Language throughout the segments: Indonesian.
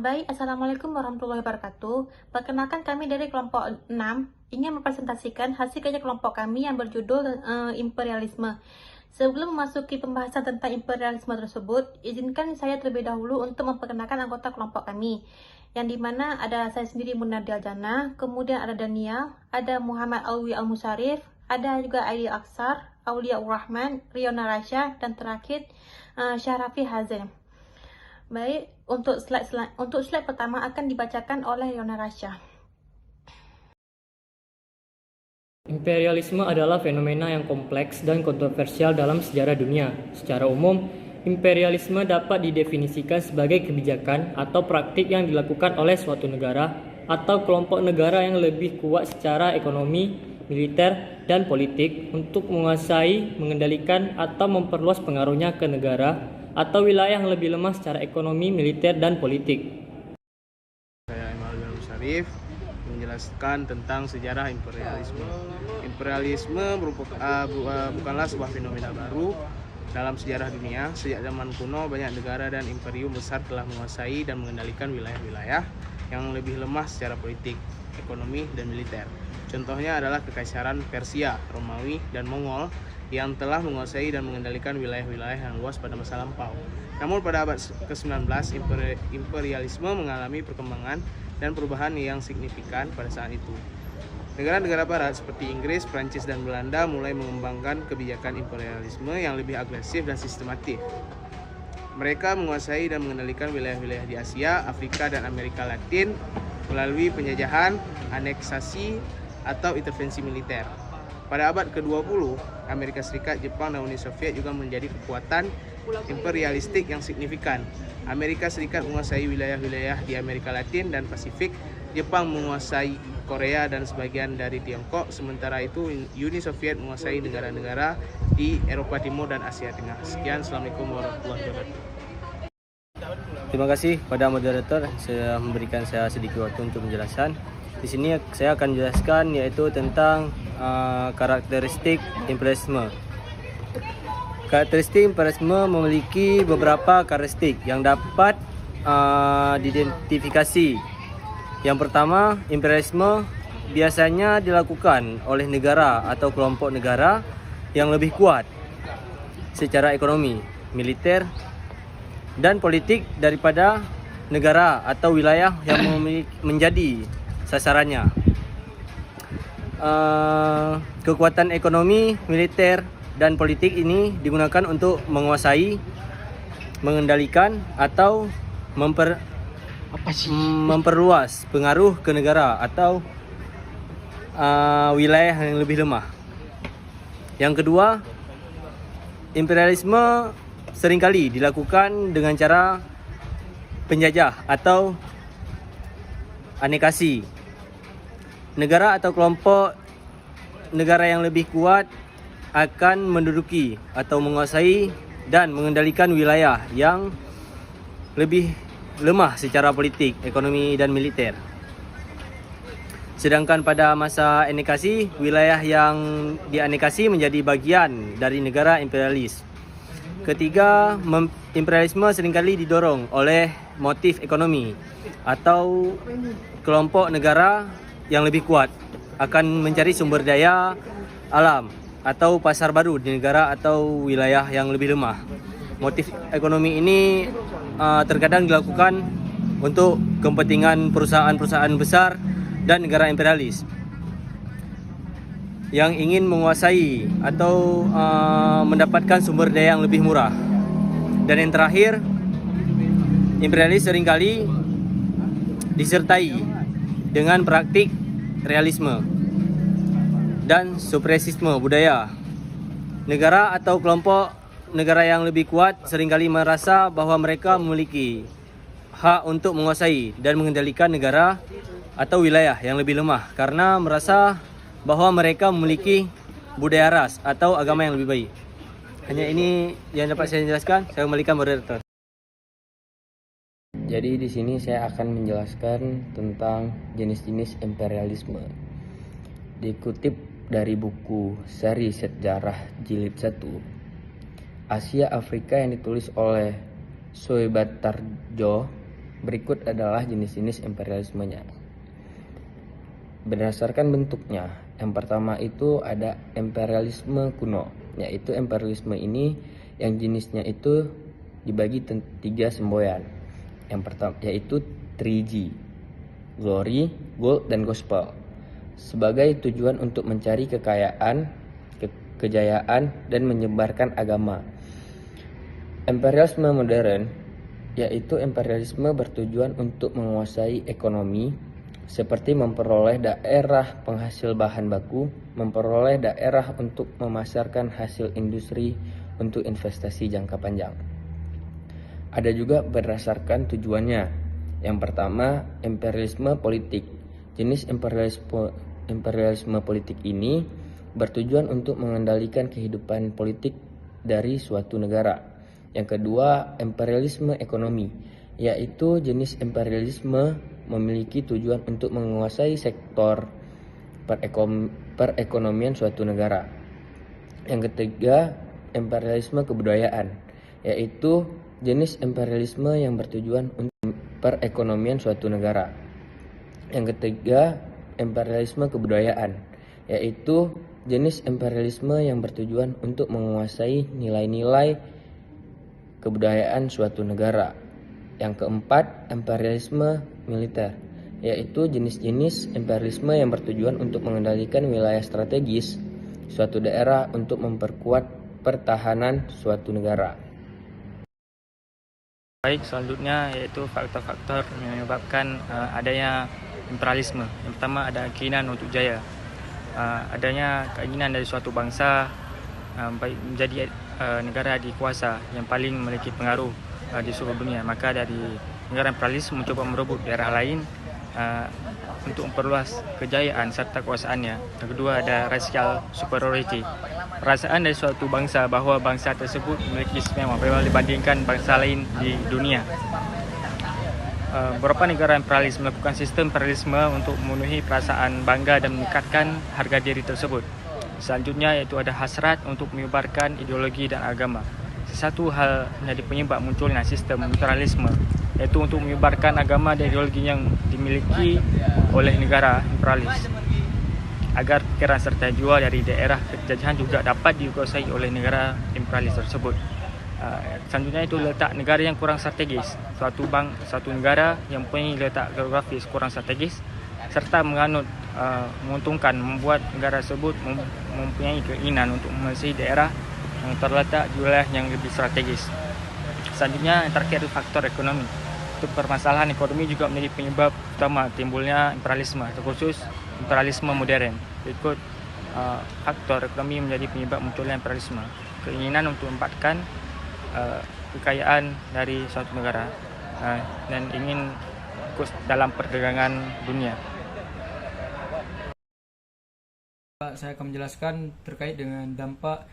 Baik, Assalamualaikum warahmatullahi wabarakatuh. Perkenalkan kami dari kelompok 6 ingin mempresentasikan hasil kerja kelompok kami yang berjudul imperialisme. Sebelum memasuki pembahasan tentang imperialisme tersebut, izinkan saya terlebih dahulu untuk memperkenalkan anggota kelompok kami. Yang dimana ada saya sendiri Munardi Aljana, kemudian ada Daniel, ada Muhammad Alwi Al-Musarif, ada juga Aidil Aksar, Aulia Urrahman, Riona Rasya, dan terakhir Syahrafi Hazem. Baik, untuk slide pertama akan dibacakan oleh Riona Rasya. Imperialisme adalah fenomena yang kompleks dan kontroversial dalam sejarah dunia. Secara umum, imperialisme dapat didefinisikan sebagai kebijakan atau praktik yang dilakukan oleh suatu negara atau kelompok negara yang lebih kuat secara ekonomi, militer, dan politik untuk menguasai, mengendalikan, atau memperluas pengaruhnya ke negara atau wilayah yang lebih lemah secara ekonomi, militer, dan politik. Saya Alwi Al-Musarif menjelaskan tentang sejarah imperialisme. Imperialisme bukanlah sebuah fenomena baru dalam sejarah dunia. Sejak zaman kuno, banyak negara dan imperium besar telah menguasai dan mengendalikan wilayah-wilayah yang lebih lemah secara politik, ekonomi, dan militer. Contohnya adalah Kekaisaran Persia, Romawi, dan Mongol yang telah menguasai dan mengendalikan wilayah-wilayah yang luas pada masa lampau. Namun pada abad ke-19, imperialisme mengalami perkembangan dan perubahan yang signifikan pada saat itu. Negara-negara barat seperti Inggris, Prancis, dan Belanda mulai mengembangkan kebijakan imperialisme yang lebih agresif dan sistematif. Mereka menguasai dan mengendalikan wilayah-wilayah di Asia, Afrika, dan Amerika Latin melalui penjajahan, aneksasi, atau intervensi militer. Pada abad ke-20, Amerika Serikat, Jepang, dan Uni Soviet juga menjadi kekuatan imperialistik yang signifikan. Amerika Serikat menguasai wilayah-wilayah di Amerika Latin dan Pasifik, Jepang menguasai Korea dan sebagian dari Tiongkok, sementara itu Uni Soviet menguasai negara-negara di Eropa Timur dan Asia Tengah. Sekian, Assalamualaikum warahmatullahi wabarakatuh. Terima kasih pada moderator sudah memberikan saya sedikit waktu untuk menjelaskan. Di sini saya akan menjelaskan yaitu tentang karakteristik imperialisme. Karakteristik imperialisme memiliki beberapa karakteristik yang dapat diidentifikasi. Yang pertama, imperialisme biasanya dilakukan oleh negara atau kelompok negara yang lebih kuat secara ekonomi, militer, dan politik daripada negara atau wilayah yang menjadi sasarannya. Kekuatan ekonomi, militer, dan politik ini digunakan untuk menguasai, mengendalikan, atau memperluas pengaruh ke negara atau wilayah yang lebih lemah. Yang kedua, imperialisme seringkali dilakukan dengan cara penjajah atau anekasi. Negara atau kelompok negara yang lebih kuat akan menduduki atau menguasai dan mengendalikan wilayah yang lebih lemah secara politik, ekonomi, dan militer. Sedangkan pada masa anekasi, wilayah yang dianekasi menjadi bagian dari negara imperialis. Ketiga, imperialisme seringkali didorong oleh motif ekonomi atau kelompok negara yang lebih kuat akan mencari sumber daya alam atau pasar baru di negara atau wilayah yang lebih lemah. Motif ekonomi ini terkadang dilakukan untuk kepentingan perusahaan-perusahaan besar dan negara imperialis yang ingin menguasai atau mendapatkan sumber daya yang lebih murah. Dan yang terakhir, imperialis seringkali disertai dengan praktik realisme dan supresisme budaya. Negara atau kelompok negara yang lebih kuat seringkali merasa bahwa mereka memiliki hak untuk menguasai dan mengendalikan negara atau wilayah yang lebih lemah karena merasa bahwa mereka memiliki budaya ras atau agama yang lebih baik. Hanya ini yang dapat saya jelaskan. Saya kembalikan moderator. Jadi di sini saya akan menjelaskan tentang jenis-jenis imperialisme. Dikutip dari buku Seri Sejarah Jilid 1 Asia Afrika yang ditulis oleh Soebatarjo Berikut adalah jenis-jenis imperialismenya. Berdasarkan bentuknya, yang pertama itu ada imperialisme kuno, yaitu imperialisme ini yang jenisnya itu dibagi tiga semboyan. Yang pertama yaitu 3G, glory, gold, dan gospel, sebagai tujuan untuk mencari kekayaan, kejayaan, dan menyebarkan agama. Imperialisme modern yaitu imperialisme bertujuan untuk menguasai ekonomi, seperti memperoleh daerah penghasil bahan baku, memperoleh daerah untuk memasarkan hasil industri untuk investasi jangka panjang. Ada juga berdasarkan tujuannya. Yang pertama, imperialisme politik. Jenis imperialisme politik ini bertujuan untuk mengendalikan kehidupan politik dari suatu negara. Yang kedua, imperialisme ekonomi, yaitu jenis imperialisme memiliki tujuan untuk menguasai sektor perekonomian suatu negara. Yang ketiga, imperialisme kebudayaan, yaitu jenis imperialisme yang bertujuan untuk perekonomian suatu negara. Yang ketiga, imperialisme kebudayaan, yaitu jenis imperialisme yang bertujuan untuk menguasai nilai-nilai kebudayaan suatu negara. Yang keempat, imperialisme militer, yaitu jenis-jenis imperialisme yang bertujuan untuk mengendalikan wilayah strategis suatu daerah untuk memperkuat pertahanan suatu negara. Baik, selanjutnya yaitu faktor-faktor yang menyebabkan adanya imperialisme. Yang pertama ada keinginan untuk jaya. Adanya keinginan dari suatu bangsa baik menjadi negara dikuasa yang paling memiliki pengaruh di seluruh dunia. Maka dari negara imperialis mencoba merebut daerah lain untuk memperluas kejayaan serta kuasaannya. Yang kedua ada racial superiority. Perasaan dari suatu bangsa bahawa bangsa tersebut memiliki istimewa dibandingkan bangsa lain di dunia. Beberapa negara imperialis melakukan sistem imperialisme untuk memenuhi perasaan bangga dan meningkatkan harga diri tersebut. Selanjutnya yaitu ada hasrat untuk menyebarkan ideologi dan agama. Satu hal menjadi penyebab munculnya sistem imperialisme, yaitu untuk menyebarkan agama dan ideologi yang dimiliki oleh negara imperialis, agar pikiran serta jiwa dari daerah penjajahan juga dapat dikuasai oleh negara imperialis tersebut. Selanjutnya itu letak negara yang kurang strategis. Suatu negara yang mempunyai letak geografis kurang strategis serta menguntungkan membuat negara tersebut mempunyai keinginan untuk menguasai daerah yang terletak di wilayah yang lebih strategis. Selanjutnya yang terakhir faktor ekonomi. Untuk permasalahan ekonomi juga menjadi penyebab utama timbulnya imperialisme, terkhusus imperialisme modern. Berikut faktor ekonomi menjadi penyebab munculnya imperialisme. Keinginan untuk menempatkan kekayaan dari suatu negara dan ingin ikut dalam perdagangan dunia. Saya akan menjelaskan terkait dengan dampak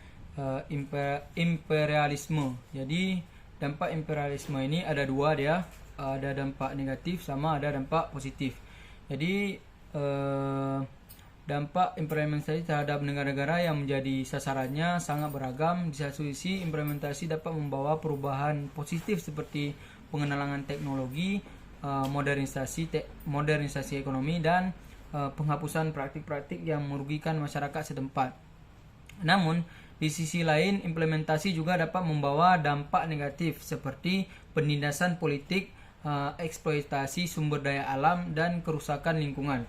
imperialisme. Jadi dampak imperialisme ini ada dua dia, ada dampak negatif sama ada dampak positif. Jadi dampak implementasi terhadap negara-negara yang menjadi sasarannya sangat beragam. Di satu sisi implementasi dapat membawa perubahan positif seperti pengenalan teknologi, modernisasi ekonomi, dan penghapusan praktik-praktik yang merugikan masyarakat setempat. Namun, di sisi lain, implementasi juga dapat membawa dampak negatif seperti penindasan politik, eksploitasi sumber daya alam, dan kerusakan lingkungan.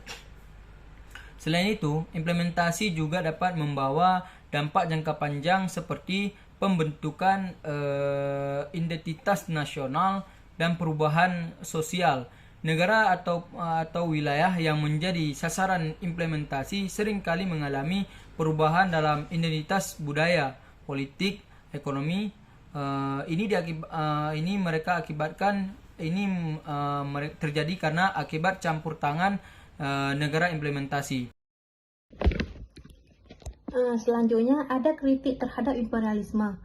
Selain itu, implementasi juga dapat membawa dampak jangka panjang seperti pembentukan identitas nasional dan perubahan sosial. Negara atau wilayah yang menjadi sasaran implementasi seringkali mengalami perubahan dalam identitas budaya, politik, ekonomi. Terjadi karena akibat campur tangan negara implementasi. Selanjutnya ada kritik terhadap imperialisme.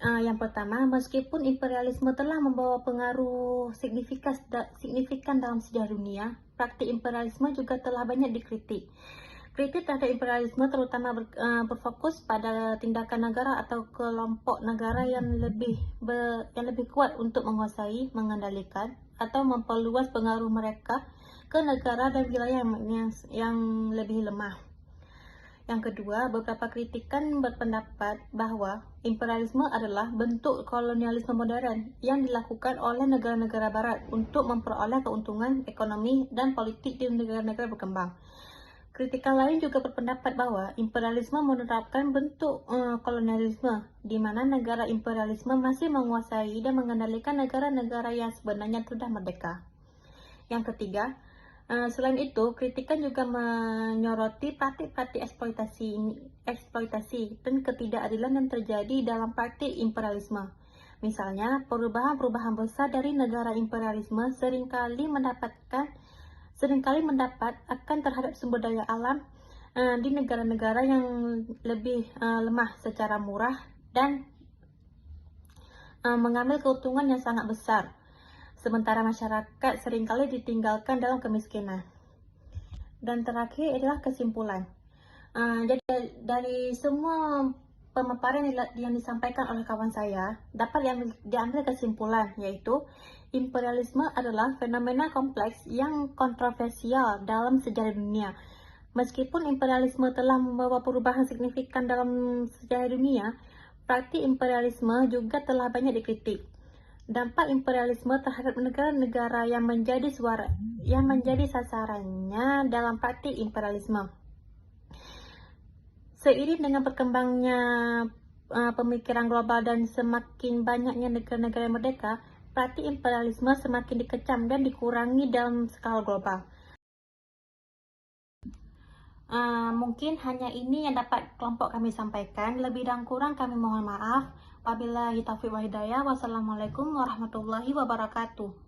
Yang pertama, meskipun imperialisme telah membawa pengaruh signifikan dalam sejarah dunia, praktik imperialisme juga telah banyak dikritik. Kritik terhadap imperialisme terutama berfokus pada tindakan negara atau kelompok negara yang lebih kuat untuk menguasai, mengendalikan, atau memperluas pengaruh mereka ke negara dan wilayah yang lebih lemah. Yang kedua, beberapa kritikan berpendapat bahwa imperialisme adalah bentuk kolonialisme modern yang dilakukan oleh negara-negara barat untuk memperoleh keuntungan ekonomi dan politik di negara-negara berkembang. Kritikan lain juga berpendapat bahwa imperialisme menerapkan bentuk kolonialisme, di mana negara imperialisme masih menguasai dan mengendalikan negara-negara yang sebenarnya sudah merdeka. Yang ketiga, selain itu, kritikan juga menyoroti praktik-praktik eksploitasi dan ketidakadilan yang terjadi dalam praktik imperialisme. Misalnya, perubahan-perubahan besar dari negara imperialisme seringkali mendapat akan terhadap sumber daya alam di negara-negara yang lebih lemah secara murah dan mengambil keuntungan yang sangat besar. Sementara masyarakat seringkali ditinggalkan dalam kemiskinan. Dan terakhir adalah kesimpulan. Jadi dari semua pemaparan yang disampaikan oleh kawan saya, dapat diambil kesimpulan, yaitu imperialisme adalah fenomena kompleks yang kontroversial dalam sejarah dunia. Meskipun imperialisme telah membawa perubahan signifikan dalam sejarah dunia, praktik imperialisme juga telah banyak dikritik. Dampak imperialisme terhadap negara-negara yang menjadi sasarannya dalam praktik imperialisme. Seiring dengan berkembangnya pemikiran global dan semakin banyaknya negara-negara yang merdeka, praktik imperialisme semakin dikecam dan dikurangi dalam skala global. Mungkin hanya ini yang dapat kelompok kami sampaikan. Lebih dan kurang kami mohon maaf. Wabillahi taufiq wal hidayah. Wassalamualaikum warahmatullahi wabarakatuh.